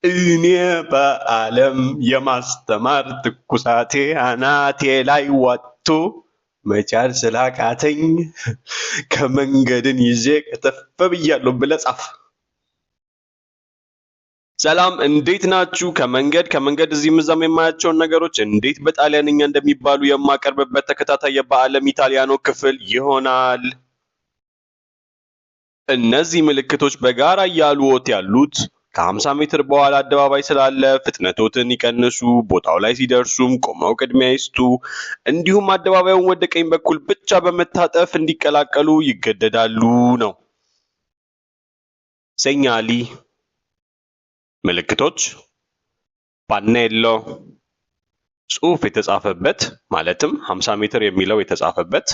እኔ በዓለም የማስተማር ትኩሳቴ አናቴ ላይ ወጥቶ መቻል ስላቃተኝ ከመንገድን ይዤ ከተፍ ብያለሁ ብለህ ጻፍ። ሰላም እንዴት ናችሁ? ከመንገድ እዚህም እዛም የማያቸውን ነገሮች እንዴት በጣሊያንኛ እንደሚባሉ የማቀርብበት ተከታታይ የበዓለም ኢታሊያኖ ክፍል ይሆናል። እነዚህ ምልክቶች በጋራ እያሉት ያሉት ከ50 ሜትር በኋላ አደባባይ ስላለ ፍጥነቶትን ይቀንሱ፣ ቦታው ላይ ሲደርሱም ቆመው ቅድሚያ ይስጡ፣ እንዲሁም አደባባዩን ወደ ቀኝ በኩል ብቻ በመታጠፍ እንዲቀላቀሉ ይገደዳሉ ነው። ሴኛሊ ምልክቶች፣ ፓኔሎ ጽሑፍ የተጻፈበት ማለትም 50 ሜትር የሚለው የተጻፈበት፣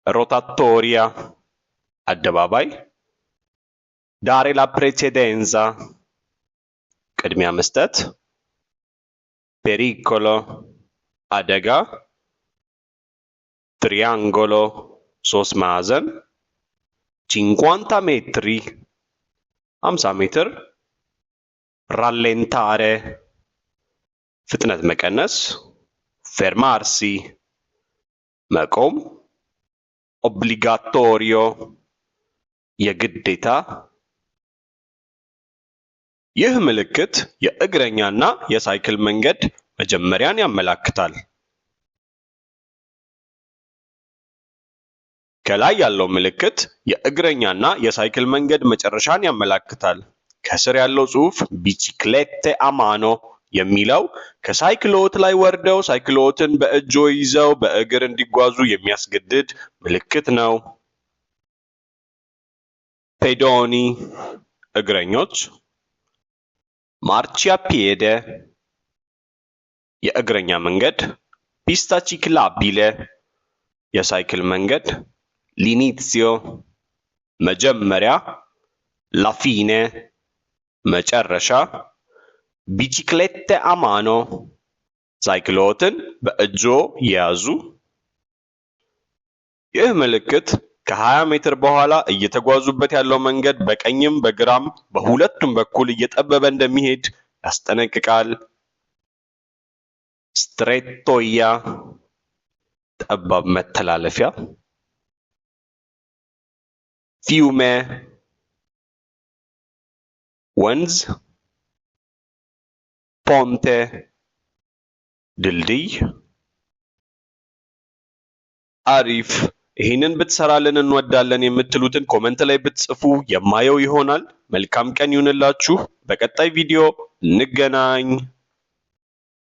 ሮታቶሪያ አደባባይ፣ ዳሬ ላ ፕሬሴዴንዛ ቅድሚያ መስጠት፣ ፔሪኮሎ አደጋ፣ ትሪያንጎሎ 3 ማዕዘን፣ 50 ሜትሪ 50 ሜትር፣ ራሌንታሬ ፍጥነት መቀነስ፣ ፌርማርሲ መቆም፣ ኦብሊጋቶሪዮ የግዴታ። ይህ ምልክት የእግረኛና የሳይክል መንገድ መጀመሪያን ያመላክታል። ከላይ ያለው ምልክት የእግረኛና የሳይክል መንገድ መጨረሻን ያመላክታል። ከስር ያለው ጽሑፍ ቢቺክሌቴ አማኖ የሚለው ከሳይክሎት ላይ ወርደው ሳይክሎትን በእጆ ይዘው በእግር እንዲጓዙ የሚያስገድድ ምልክት ነው። ፔዶኒ እግረኞች፣ ማርቺያ ፒየደ የእግረኛ መንገድ፣ ፒስታ ቺክላቢሌ የሳይክል መንገድ፣ ሊኒዚዮ መጀመሪያ፣ ላፊኔ መጨረሻ፣ ቢቺክሌቴ አማኖ ሳይክሎትን በእጆ ያዙ። ይህ ምልክት ከ20 ሜትር በኋላ እየተጓዙበት ያለው መንገድ በቀኝም በግራም በሁለቱም በኩል እየጠበበ እንደሚሄድ ያስጠነቅቃል። ስትሬቶያ ጠባብ መተላለፊያ፣ ፊዩሜ ወንዝ፣ ፖንቴ ድልድይ። አሪፍ። ይህንን ብትሰራልን እንወዳለን የምትሉትን ኮመንት ላይ ብትጽፉ የማየው ይሆናል። መልካም ቀን ይሁንላችሁ። በቀጣይ ቪዲዮ እንገናኝ።